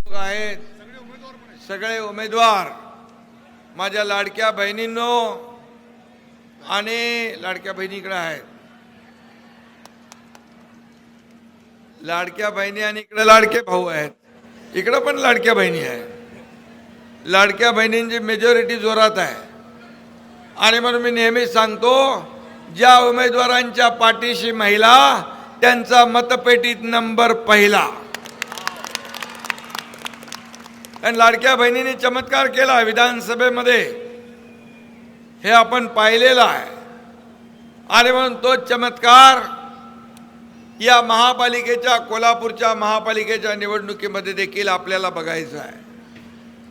आहेत सगळे उमेदवार माझ्या लाडक्या बहिणींनो आणि लाडक्या बहिणीकडे आहेत. लाडक्या बहिणी आणि इकडे लाडके भाऊ आहेत, इकडे पण लाडक्या बहिणी आहेत. लाडक्या बहिणींची मेजॉरिटी जोरात आहे आणि म्हणून मी नेहमी सांगतो, ज्या उमेदवारांच्या पाठीशी महिला त्यांचा मतपेटीत नंबर पहिला. आणि लाडक्या बहिणींनी चमत्कार केला विधानसभेमध्ये, हे आपण पाहिलेलं आहे. आणि म्हणून तो चमत्कार या महापालिकेच्या, कोल्हापूरच्या महापालिकेच्या निवडणुकीमध्ये देखील आपल्याला बघायचा आहे.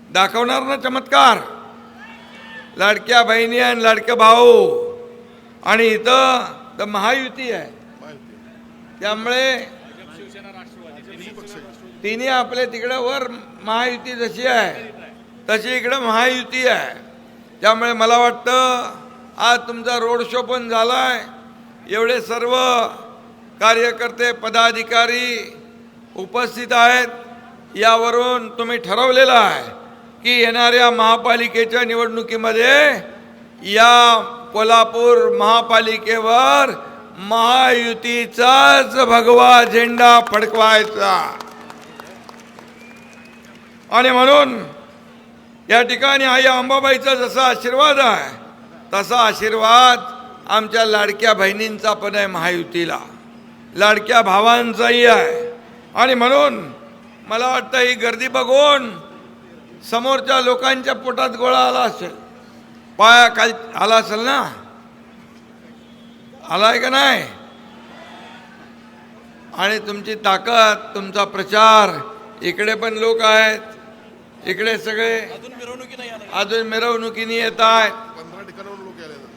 दाखवणार ना चमत्कार, लाडक्या बहिणी आणि लाडके भाऊ. आणि इथं तर महायुती आहे, त्यामुळे तिन्ही आपले तिकडे वर महायुती जशी आहे तशी इकडे महायुती आहे. त्यामुळे मला वाटतं आज तुमचा रोड शो पण झालाय, एवढे सर्व कार्यकर्ते पदाधिकारी उपस्थित आहेत. यावरून तुम्ही ठरवलेलं आहे की येणाऱ्या महापालिकेच्या निवडणुकीमध्ये या कोल्हापूर महापालिकेवर महायुतीचाच भगवा झेंडा फडकवायचा. आणि म्हणून या ठिकाणी आई अंबाबाईचा जसा आशीर्वाद आहे तसा आशीर्वाद आमच्या लाडक्या बहिणींचा पण आहे, महायुतीला लाडक्या भावांचाही आहे. आणि म्हणून मला वाटतं ही गर्दी बघून समोरच्या लोकांच्या पोटात गोळा आला असेल, पायाखाली आला असेल ना, आलाय का नाही? आणि तुमची ताकद, तुमचा प्रचार, इकडे पण लोक आहेत, इकडे सगळे अजून मिरवणुकीने येत आहेत.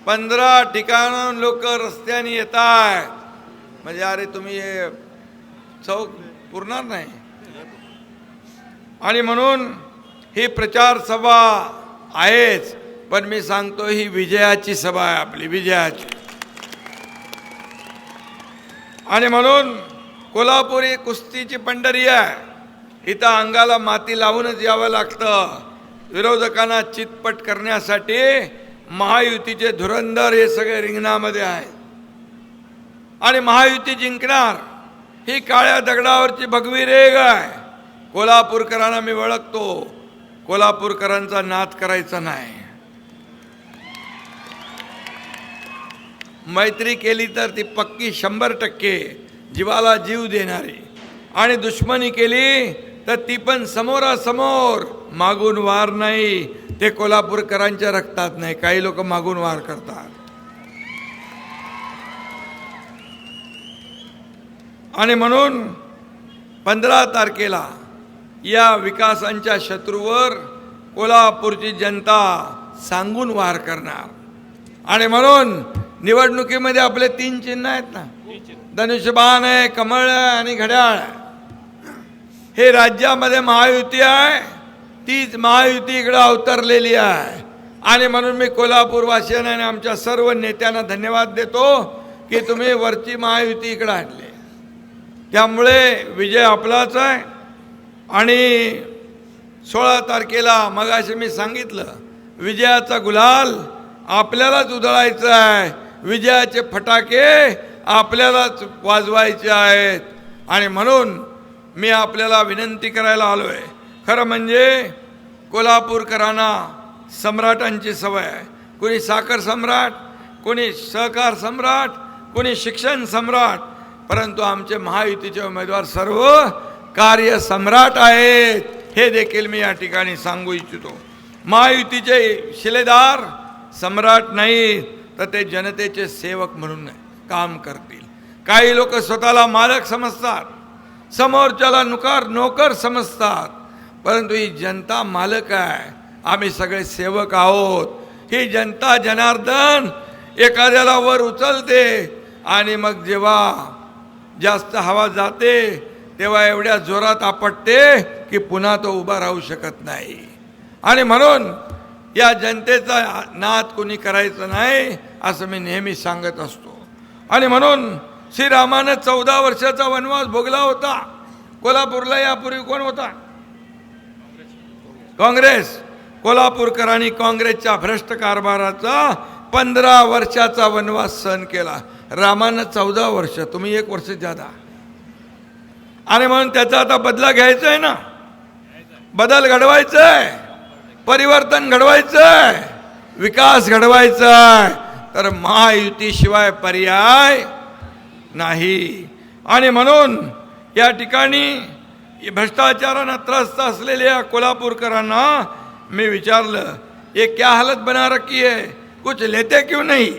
15 ठिकाणाहून लोक रस्त्याने येत आहेत. म्हणजे अरे तुम्ही हे चौक पुरणार नाही. आणि म्हणून ही प्रचार सभा आहेच, पण मी सांगतो ही विजयाची सभा आहे, आपली विजयाची. आणि म्हणून कोल्हापूर ही कुस्तीची पंढरी आहे. इथं अंगाला माती लावूनच यावं लागतं. विरोधकांना चितपट करण्यासाठी महायुतीचे धुरंधर हे सगळे रिंगणामध्ये आहेत. आणि महायुती जिंकणार ही काळ्या दगडावरची भगवी रेघ आहे. कोल्हापूरकरांना मी ओळखतो, कोल्हापूरकरांचा नाद करायचा नाही. मैत्री केली तर ती पक्की 100% जीवाला जीव देणारी, आणि दुश्मनी केली तर ती पण समोरासमोर, मागून वार नाही. ते कोल्हापूरकरांच्या रक्तात नाही. काही लोक मागून वार करतात. आणि म्हणून 15 तारखेला या विकासांच्या शत्रूवर कोल्हापूरची जनता सांगून वार करणार. आणि म्हणून निवडणुकीमध्ये आपले 3 चिन्ह आहेत ना, धनुष्यबाण आहे, कमळ आहे आणि घड्याळ आहे. हे राज्यामध्ये महायुती आहे, तीच महायुती इकडे अवतरलेली आहे. आणि म्हणून मी कोल्हापूरवासियांना आणि आमच्या सर्व नेत्यांना धन्यवाद देतो की तुम्ही वरची महायुती इकडे आणली. त्यामुळे विजय आपलाच आहे. आणि 16 तारखेला मगाशी मी सांगितलं, विजयाचा गुलाल आपल्यालाच उधळायचा आहे, विजयाचे फटाके आपल्यालाच वाजवायचे आहेत. आणि म्हणून मी आपल्याला विनंती करायला आलोय. खरं म्हणजे कोल्हापूरकरांना सम्राटांची सवय आहे. कोणी साखर सम्राट, कोणी सहकार सम्राट, कोणी शिक्षण सम्राट, परंतु आमचे महायुतीचे उमेदवार सर्व कार्य सम्राट आहेत. हे देखील मी या ठिकाणी सांगू इच्छितो. महायुतीचे शिलेदार सम्राट नाही, तर ते जनतेचे सेवक म्हणून काम करतील. काही लोक स्वतःला मालक समजतात, समोरच्याला नोकर समजतात, परंतु ही जनता मालक आहे, आम्ही सगळे सेवक आहोत. ही जनता जनार्दन एखाद्याला वर उचलते आणि मग जेव्हा जास्त हवा जाते तेव्हा एवढ्या जोरात आपटते की पुन्हा तो उभा राहू शकत नाही. आणि म्हणून या जनतेचा नाद कोणी करायचं नाही, असं मी नेहमी सांगत असतो. आणि म्हणून श्रीरामानं 14 वर्षाचा वनवास भोगला होता. कोल्हापूरला यापूर्वी कोण होता? काँग्रेस, कोल्हापूरकरांनी काँग्रेसच्या भ्रष्ट कारभाराचा 15 वर्षाचा वनवास सहन केला. रामानं 14 वर्ष, तुम्ही 1 वर्ष जादा. आणि म्हणून त्याचा आता बदला घ्यायचा आहे ना, बदल घडवायचा आहे, परिवर्तन घडवायचं आहे, विकास घडवायचा आहे, तर महायुतीशिवाय पर्याय नाही. आणि म्हणून या ठिकाणी भ्रष्टाचारानं त्रस्त असलेल्या कोल्हापूरकरांना मी विचारलं, ये क्या हालत बना रखी है, कुछ लेते क्यों नहीं?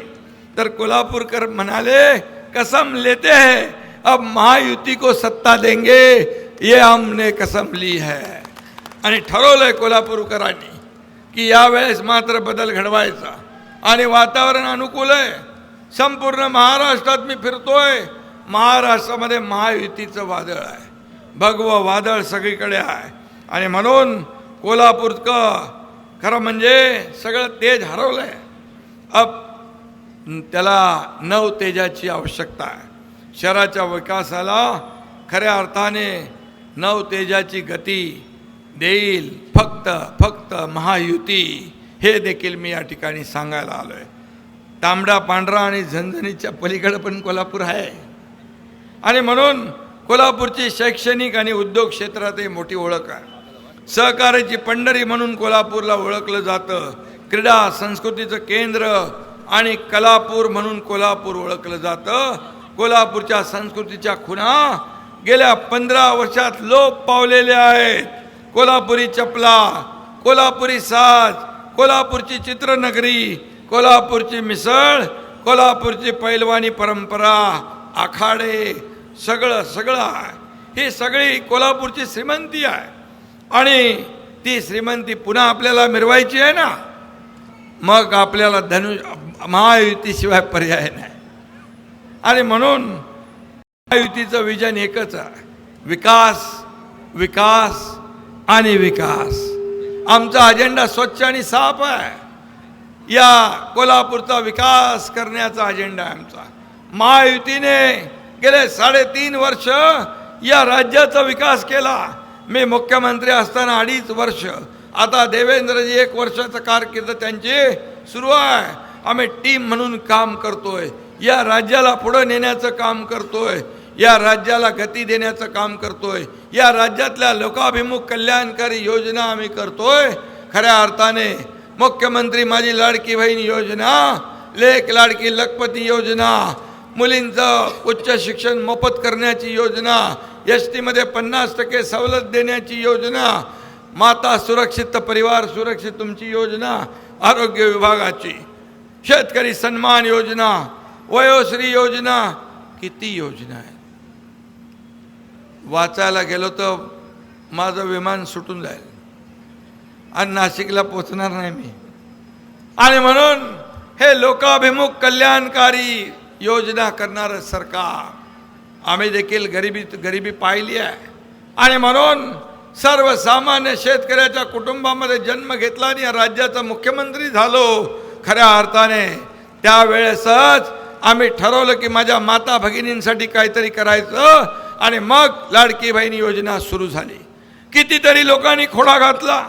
तर कोल्हापूरकर म्हणाले, कसम लेते हैं, अब महायुती को सत्ता देंगे, ये हमने कसम ली है. आणि ठरवलंय कोल्हापूरकरांनी की यावेळेस मात्र बदल घडवायचा. आणि वातावरण अनुकूल आहे. संपूर्ण महाराष्ट्रात मी फिरतोय, महाराष्ट्रामध्ये महायुतीचं वादळ आहे, भगवं वादळ सगळीकडे आहे. आणि म्हणून कोल्हापूरचं खरं म्हणजे सगळं तेज हरवलंय. अब त्याला नव तेजाची आवश्यकता आहे. शहराच्या विकासाला खऱ्या अर्थाने नव तेजाची गती देईल फक्त महायुती. हे देखील मी या ठिकाणी सांगायला आलोय. तांबडा पांढरा आणि झणझणीच्या पलीकडे पण कोल्हापूर आहे. आणि म्हणून कोल्हापूरची शैक्षणिक आणि उद्योग क्षेत्रातही मोठी ओळख आहे. सहकार्याची पंढरी म्हणून कोल्हापूरला ओळखलं जातं. क्रीडा संस्कृतीचं केंद्र आणि कलापूर म्हणून कोल्हापूर ओळखलं जातं. कोल्हापूरच्या संस्कृतीच्या खुणा गेल्या 15 वर्षात लोप पावलेल्या आहेत. कोल्हापुरी चपला, कोल्हापुरी साज, कोल्हापूरची चित्रनगरी, कोल्हापूरची मिसळ, कोल्हापूरची पैलवानी परंपरा, आखाडे, सगळं आहे. ही सगळी कोल्हापूरची श्रीमंती आहे. आणि ती श्रीमंती पुन्हा आपल्याला मिरवायची आहे ना, मग आपल्याला महायुतीशिवाय पर्याय नाही. आणि म्हणून महायुतीचं विजन एकच आहे, विकास, विकास आणि विकास. आमचा अजेंडा स्वच्छ आणि साफ आहे. या कोल्हापूरचा विकास करण्याचा अजेंडा आहे आमचा. महायुतीने गेले 3.5 वर्ष या राज्याचा विकास केला. मी मुख्यमंत्री असताना 2.5 वर्ष, आता देवेंद्रजी 1 वर्षाचं कारकीर्द त्यांची सुरू आहे. आम्ही टीम म्हणून काम करतोय, या राज्याला पुढे नेण्याचं काम करतोय, या राज्याला गती देण्याचं काम करतोय, या राज्यातल्या लोकाभिमुख कल्याणकारी योजना आम्ही करतोय. खऱ्या अर्थाने मुख्यमंत्री माझी लाडकी बहीण योजना, लेक लाडकी लखपती योजना, मुलींचं उच्च शिक्षण मोफत करण्याची योजना, ST मध्ये 50% सवलत देण्याची योजना, माता सुरक्षित तर परिवार सुरक्षित तुमची योजना, आरोग्य विभागाची, शेतकरी सन्मान योजना, वयोश्री योजना, किती योजना आहे. वाचायला गेलो तर माझं विमान सुटून जाईल आणि नाशिकला पोचणार नाही मी. आणि म्हणून हे लोकाभिमुख कल्याणकारी योजना करणारं सरकार. आम्ही देखील गरिबी पाहिली आहे. आणि म्हणून सर्वसामान्य शेतकऱ्याच्या कुटुंबामध्ये जन्म घेतला आणि या राज्याचा मुख्यमंत्री झालो. खऱ्या अर्थाने त्यावेळेसच आम्ही ठरवलं की माझ्या माता भगिनींसाठी काहीतरी करायचं. आणि मग लाडकी बहीण योजना सुरू झाली. कितीतरी लोकांनी खोडा घातला,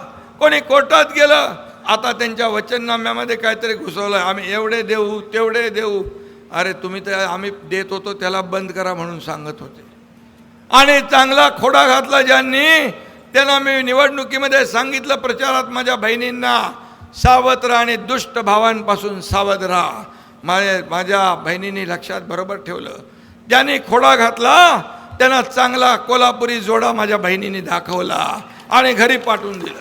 कोणी कोर्टात गेलं. आता त्यांच्या वचननाम्यामध्ये काहीतरी घुसवलं, आम्ही एवढे देऊ तेवढे देऊ. अरे तुम्ही तर आम्ही देत होतो त्याला बंद करा म्हणून सांगत होते. आणि चांगला खोडा घातला ज्यांनी, त्यांना मी निवडणुकीमध्ये सांगितलं प्रचारात माझ्या बहिणींना, सावध राहा आणि दुष्ट भावांपासून सावध राहा. माझ्या बहिणींनी लक्षात बरोबर ठेवलं. ज्यांनी खोडा घातला त्यांना चांगला कोल्हापुरी जोडा माझ्या बहिणींनी दाखवला आणि घरी पाठवून दिलं.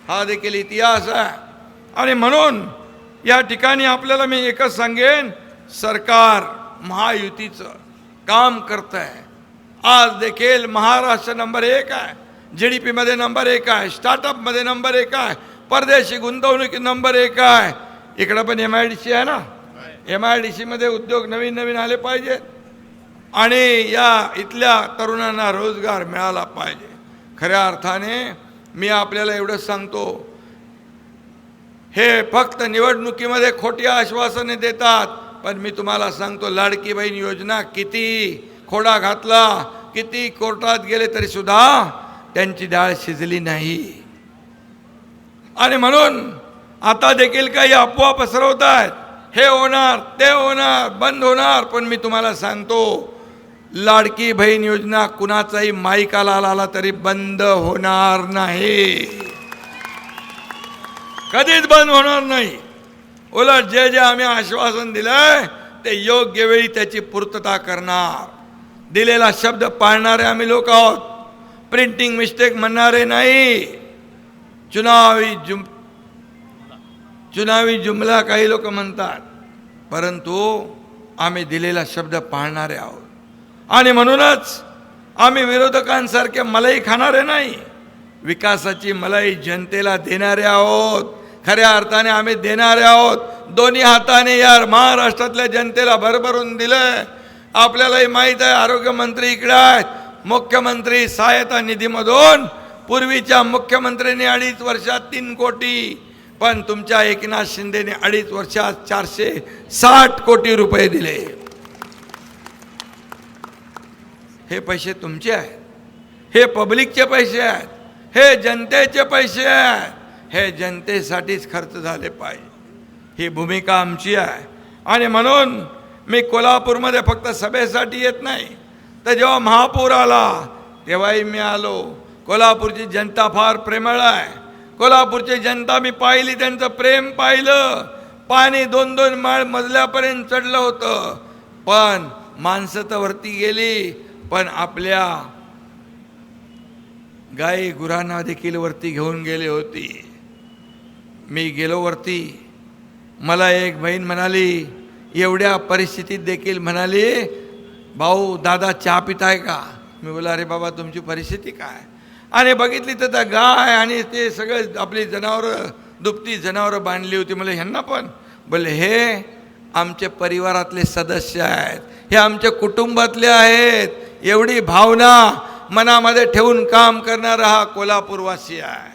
हा देखील इतिहास आहे. आणि म्हणून या ठिकाणी आपल्याला मी एकच सांगेन, सरकार महायुतीचं काम करत आहे. आज देखील महाराष्ट्र नंबर 1 आहे, GDP मध्ये नंबर 1 आहे, स्टार्टअपमध्ये नंबर 1 आहे, परदेशी गुंतवणुकी नंबर 1 आहे. इकडं पण MIDC आहे ना, MIDC मध्ये उद्योग नवीन नवीन आले पाहिजेत आणि या इथल्या तरुणांना रोजगार मिळाला पाहिजे. खऱ्या अर्थाने मी आपल्याला एवढंच सांगतो, हे फक्त निवडणुकीमध्ये खोटी आश्वासने देतात. पण मी तुम्हाला सांगतो, लाडकी बहीण योजना किती खोडा घातला, किती कोर्टात गेले तरी सुद्धा त्यांची डाळ शिजली नाही. आणि म्हणून आता देखील काही अफवा पसरवत आहेत, हे होणार ते होणार बंद होणार. पण मी तुम्हाला सांगतो, लाडकी बहीण योजना कुणाचाही माईकाला आला तरी बंद होणार नाही, कधीच बंद होणार नाही. उलट जे जे आम्ही आश्वासन दिलंय ते योग्य वेळी त्याची पूर्तता करणार. दिलेला शब्द पाळणारे आम्ही लोक आहोत, प्रिंटिंग मिस्टेक म्हणणारे नाही. चुनावी जुमला काही लोक म्हणतात, परंतु आम्ही दिलेला शब्द पाळणारे आहोत. आणि म्हणूनच आम्ही विरोधकांसारखे मलाई खाणारे नाही, विकासाची मलाई जनतेला देणारे आहोत. खऱ्या अर्थाने आम्ही देणारे आहोत. दोन्ही हाताने या महाराष्ट्रातल्या जनतेला भरभरून दिलंय. आपल्यालाही माहीत आहे, आरोग्यमंत्री इकडे आहेत, मुख्यमंत्री सहायता निधीमधून पूर्वीच्या मुख्यमंत्र्यांनी 2.5 वर्षात 3 कोटी, पण तुमच्या एकनाथ शिंदेने 2.5 वर्षात 460 कोटी रुपये दिले. हे पैसे तुमचे आहेत, हे पब्लिकचे पैसे आहेत, हे जनतेचे पैसे आहेत, हे जनतेसाठीच खर्च झाले पाहिजे. ही भूमिका आमची आहे. आणि म्हणून मी कोल्हापूरमध्ये फक्त सभेसाठी येत नाही, तर जेव्हा महापूर आला तेव्हाही मी आलो. कोल्हापूरची जनता फार प्रेमळ आहे. कोल्हापूरची जनता मी पाहिली, त्यांचं प्रेम पाहिलं. पाणी 2-2 मजल्यापर्यंत चढलं होतं, पण माणसं तर वरती गेली, पण आपल्या गाई गुरांना देखील वरती घेऊन गेले होती. मी गेलो वरती, मला एक बहीण म्हणाली, एवढ्या परिस्थितीत देखील म्हणाली, भाऊ दादा चहा पिताय का? मी बोला, अरे बाबा तुमची परिस्थिती काय? आणि बघितली तर त्या गाय आणि ते सगळं आपली जनावरं, दुभती जनावरं बांधली होती. मला ह्यांना पण बोलले, हे आमचे परिवारातले सदस्य आहेत, हे आमच्या कुटुंबातले आहेत. एवढी भावना मनामध्ये ठेवून काम करणारा हा कोल्हापूरवासी आहे,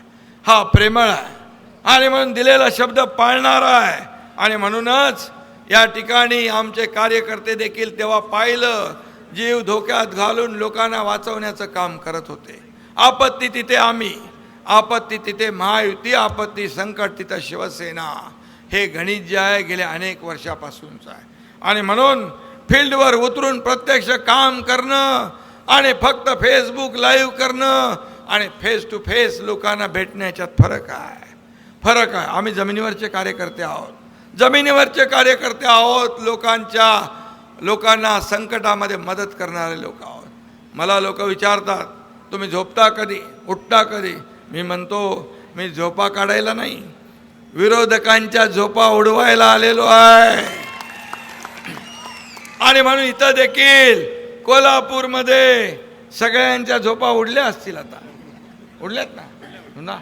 हा प्रेमळ आहे. आणि म्हणून दिलेला शब्द पाळणारा आहे. आणि म्हणूनच या ठिकाणी आमचे कार्यकर्ते देखील तेव्हा पाहिलं, जीव धोक्यात घालून लोकांना वाचवण्याचं काम करत होते. आपत्ती तिथे आम्ही, आपत्ती तिथे महायुती, आपत्ती संकट तिथं शिवसेना. हे गणित जे आहे गेल्या अनेक वर्षापासूनचं आहे. आणि म्हणून फील्डवर उतरून प्रत्यक्ष काम करणं आणि फक्त फेसबुक लाईव्ह करणं आणि फेस टू फेस लोकांना भेटण्याच्यात फरक आहे, फरक आहे. आम्ही जमिनीवरचे कार्यकर्ते आहोत, जमिनीवरचे कार्यकर्ते आहोत, लोकांना संकटामध्ये मदत करणारे लोक आहोत. मला लोक विचारतात, तुम्ही झोपता कधी, उठता कधी? मी म्हणतो, मी झोपा काढायला नाही, विरोधकांच्या झोपा उडवायला आलेलो आहे. आणि म्हणून इथं देखील कोल्हापूरमध्ये सगळ्यांच्या झोपा उडल्या असतील, आता उडल्यात ना.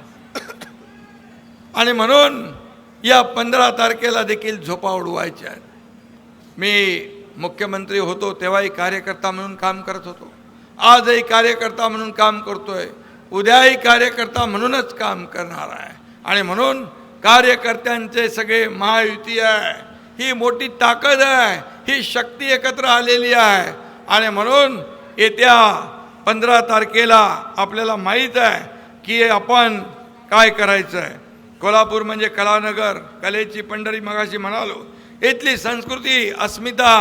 आणि म्हणून या 15 तारखेला देखील झोपा उडवायच्या आहेत. मी मुख्यमंत्री होतो तेव्हाही कार्यकर्ता म्हणून काम करत होतो, आजही कार्यकर्ता म्हणून काम करतोय, उद्याही कार्यकर्ता म्हणूनच काम करणार आहे. आणि म्हणून कार्यकर्त्यांचे सगळे महायुती आहे, ही मोठी ताकद आहे, ही शक्ती एकत्र आलेली आहे. आणि म्हणून येत्या 15 तारखेला आपल्याला माहीत आहे की आपण काय करायचं आहे. कोल्हापूर म्हणजे कलानगर, कलेची पंढरी मगाशी म्हणालो. इथली संस्कृती अस्मिता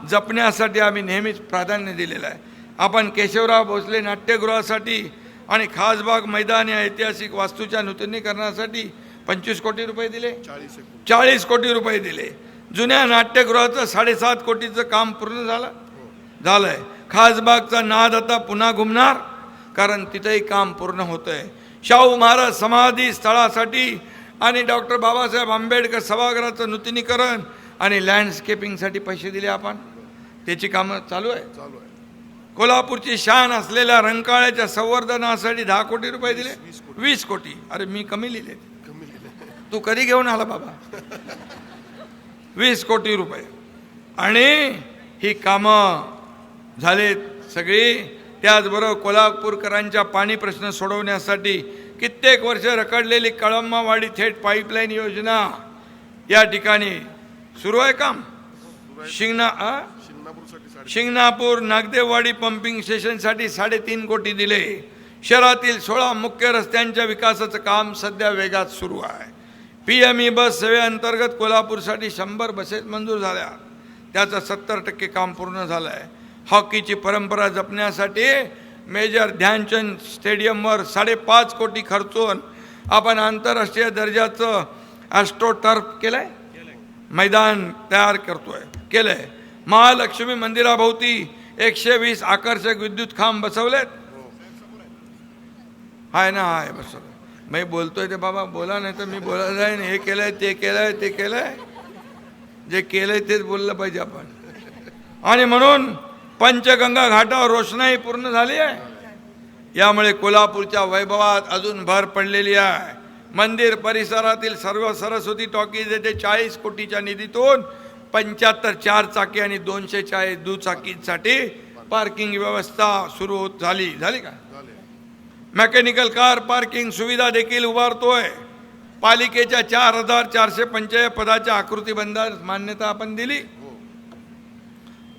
जपण्यासाठी आम्ही नेहमीच प्राधान्य दिलेलं आहे. आपण केशवराव भोसले नाट्यगृहासाठी आणि खासबाग मैदान या ऐतिहासिक वास्तूच्या नूतनीकरणासाठी 25 कोटी रुपये दिले, 40 कोटी रुपये दिले. जुन्या नाट्यगृहाचं 7.5 कोटीचं काम पूर्ण झालंय. खासबागचा नाद आता पुन्हा घुमणार, कारण तिथेही काम पूर्ण होतंय. शाहू महाराज समाधी स्थळासाठी आणि डॉक्टर बाबासाहेब आंबेडकर सभागृहाचं नूतनीकरण आणि लँडस्केपिंगसाठी पैसे दिले आपण, त्याची कामं चालू आहे. कोल्हापूरची शान असलेल्या रंकाळ्याच्या संवर्धनासाठी 10 कोटी रुपये दिले, 20 कोटी. अरे मी कमी लिहिले, तू कधी घेऊन आला बाबा? 20 कोटी रुपये. आणि ही कामं झालेत सगळी. त्याचबरोबर कोल्हापूरकरांच्या पाणी प्रश्न सोडवण्यासाठी कित्येक वर्ष रखडलेली कळंबावाडी थेट पाईपलाईन योजना या ठिकाणी सुरू आहे काम. शिंगणापूर नागदेववाडी पंपिंग स्टेशनसाठी 3.5 कोटी दिले. शहरातील 16 मुख्य रस्त्यांच्या विकासाचं काम सध्या वेगात सुरू आहे. PME बस सेवेअंतर्गत कोल्हापूरसाठी 100 बसेस मंजूर झाल्या. त्याचं 70% काम पूर्ण झालं आहे. हॉकीची परंपरा जपण्यासाठी मेजर ध्यानचंद स्टेडियमवर 5.5 कोटी खर्चून आपण आंतरराष्ट्रीय दर्जाचं ॲस्ट्रोटर्फ केलंय, मैदान तयार केलंय. महालक्ष्मी मंदिराभोवती 120 आकर्षक विद्युत खांब बसवलेत. हाय ना, हाय बसवलं. मी बोलतोय ते बाबा बोला, नाही तर मी बोलत जाईन हे केलंय ते केलंय ते केलंय. जे केलंय तेच बोललं पाहिजे आपण. आणि म्हणून पंचगंगा घाटावर रोषणाई पूर्ण झाली आहे. यामुळे कोल्हापूरच्या वैभवात अजून भर पडलेली आहे. मंदिर परिसरातील सर्व सरस्वती टॉकीज येथे 40 कोटीच्या निधीतून 75 4 चाकी आणि 240 दुचाकीसाठी पार्किंग व्यवस्था सुरू झाली का? मेकॅनिकल कार पार्किंग सुविधा देखील उभारतोय. पालिकेच्या 4445 पदाच्या आकृतीबंधास मान्यता आपण दिली.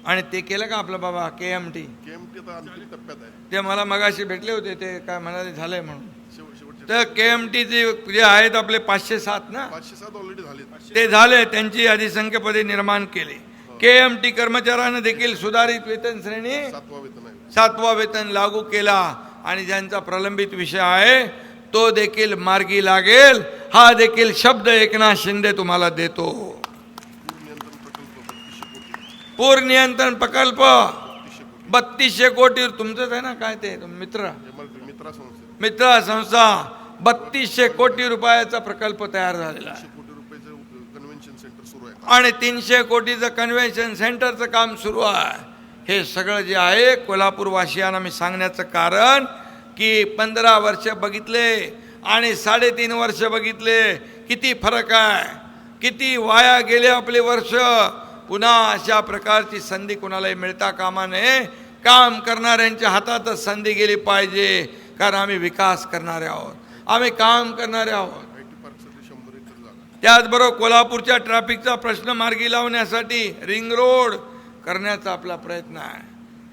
आणि ते केलं का आपलं बाबा KMT ते मला मगाशी भेटले होते, ते काय म्हणाले झालंय म्हणून. तर KMT जे आहेत आपले 507 ना, 507 ऑलरेडी झाले. ते झाले. त्यांची अधिसंख्य पदे निर्माण केली. KMT कर्मचाऱ्यांना देखील सुधारित वेतन श्रेणी 7वा वेतन लागू केला. आणि ज्यांचा प्रलंबित विषय आहे तो देखील मार्गी लागेल. हा देखील शब्द एकनाथ शिंदे तुम्हाला देतो. पूर नियंत्रण प्रकल्प 3200 कोटी तुमचंच आहे ना, काय ते मित्रा संस्था 3200 कोटी रुपयाचा प्रकल्प तयार झालेला आहे. आणि 300 कोटीचं कन्व्हेन्शन सेंटरचं काम सुरू आहे. हे सगळं जे आहे कोल्हापूरवासियांना मी सांगण्याचं कारण की 15 वर्ष बघितले आणि 3.5 वर्ष बघितले, किती फरक आहे, किती वाया गेले आपले वर्ष. पुन्हा अशा प्रकारची संधी कुणालाही मिळता कामा नये. काम करणाऱ्यांच्या हातातच संधी गेली पाहिजे, कारण आम्ही विकास करणारे आहोत, आम्ही काम करणारे आहोत. त्याचबरोबर कोल्हापूरच्या ट्रॅफिकचा प्रश्न मार्गी लावण्यासाठी रिंग रोड करण्याचा आपला प्रयत्न आहे.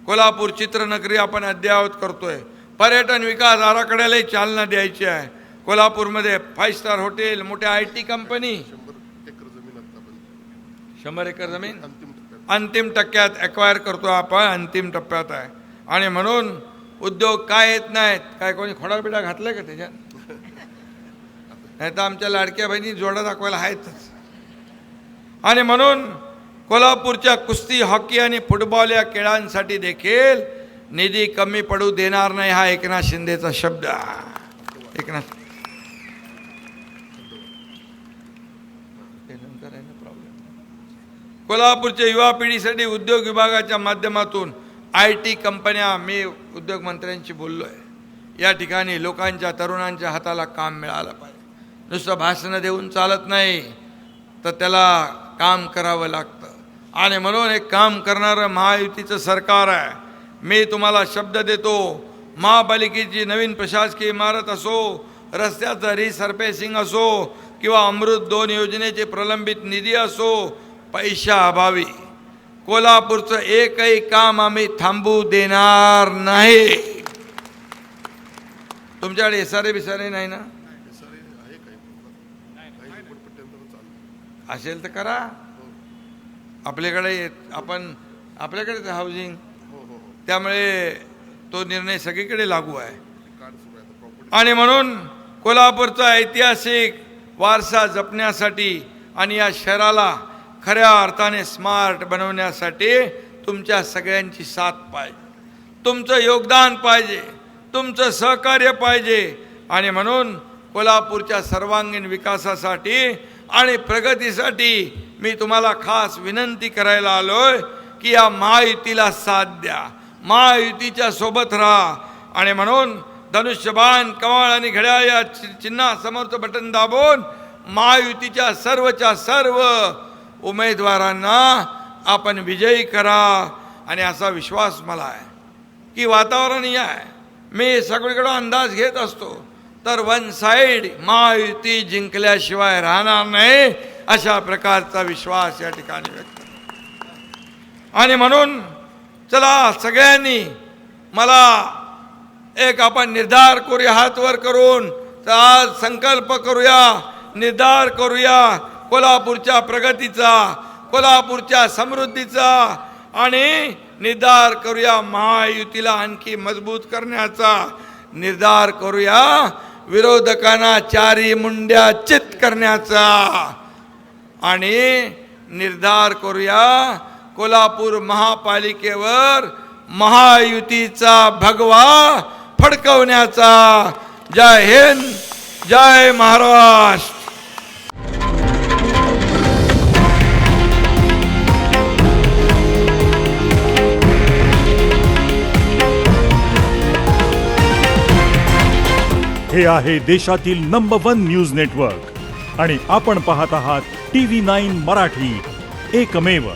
कोल्हापूर चित्रनगरी आपण अद्ययावत करतोय. पर्यटन विकास आराखड्यालाही चालना द्यायची आहे. कोल्हापूरमध्ये 5 स्टार हॉटेल, मोठ्या IT कंपनी, 100 एकर जमीन अंतिम टप्प्यात ॲक्वायर करतो आपण, अंतिम टप्प्यात आहे. आणि म्हणून उद्योग काय येत नाहीत, काय कोणी खोडाबिडा घातलाय का त्याच्यात? नाही तर आमच्या लाडक्या बहिणी जोडा दाखवायला आहेतच. आणि म्हणून कोल्हापूरच्या कुस्ती, हॉकी आणि फुटबॉल या खेळांसाठी देखील निधी कमी पडू देणार नाही. हा एकनाथ शिंदेचा शब्द आहे. एकनाथ कोल्हापूरच्या युवा पिढीसाठी उद्योग विभागाच्या माध्यमातून IT कंपन्या, मी उद्योग मंत्र्यांशी बोललो आहे. या ठिकाणी लोकांच्या, तरुणांच्या हाताला काम मिळालं पाहिजे. नुसतं भाषणं देऊन चालत नाही, तर त्याला काम करावं लागतं. आणि म्हणून एक काम करणारं महायुतीचं सरकार आहे. मी तुम्हाला शब्द देतो, महापालिकेची नवीन प्रशासकीय इमारत असो, रस्त्याचं रिसर्फेसिंग असो किंवा अमृत 2 योजनेचे प्रलंबित निधी असो, पैशाअभावी कोल्हापूरचं एकही काम आम्ही थांबू देणार नाही. तुमच्याकडे SRA बिसारे नाही ना? असेल तर करा. आपल्याकडे हाऊसिंग, त्यामुळे तो निर्णय सगळीकडे लागू आहे. आणि म्हणून कोल्हापूरचा ऐतिहासिक वारसा जपण्यासाठी आणि या शहराला खऱ्या अर्थाने स्मार्ट बनवण्यासाठी तुमच्या सगळ्यांची साथ पाहिजे, तुमचं योगदान पाहिजे, तुमचं सहकार्य पाहिजे. आणि म्हणून कोल्हापूरच्या सर्वांगीण विकासासाठी आणि प्रगतीसाठी मी तुम्हाला खास विनंती करायला आलोय की या महायुतीला साथ द्या, महायुतीच्या सोबत राहा. आणि म्हणून धनुष्यबाण, कमळ आणि घड्याळ या चिन्हासमोरचं बटन दाबून महायुतीच्या सर्व उमेदवारांना आपण विजयी करा. आणि असा विश्वास मला आहे की वातावरण हे आहे. मी सगळीकडे अंदाज घेत असतो, तर वन साइड महायुती जिंकल्याशिवाय राहणार नाही, अशा प्रकारचा विश्वास या ठिकाणी व्यक्त. आणि म्हणून चला सगळ्यांनी मला एक आपण निर्धार करूया, हात वर करून तर आज संकल्प करूया, निर्धार करूया कोल्हापूरच्या प्रगतीचा, कोल्हापूरच्या समृद्धीचा, आणि निर्धार करूया महायुतीला आणखी मजबूत करण्याचा. निर्धार करूया विरोधकांना चारी मुंड्या चित करण्याचा, आणि निर्धार करूया कोल्हापूर महापालिकेवर महायुतीचा भगवा फडकवण्याचा. जय हिंद, जय महाराष्ट्र. हे आहे देशातील नंबर 1 न्यूज नेटवर्क आणि आपण पाहत आहात TV9 मराठी, एकमेव.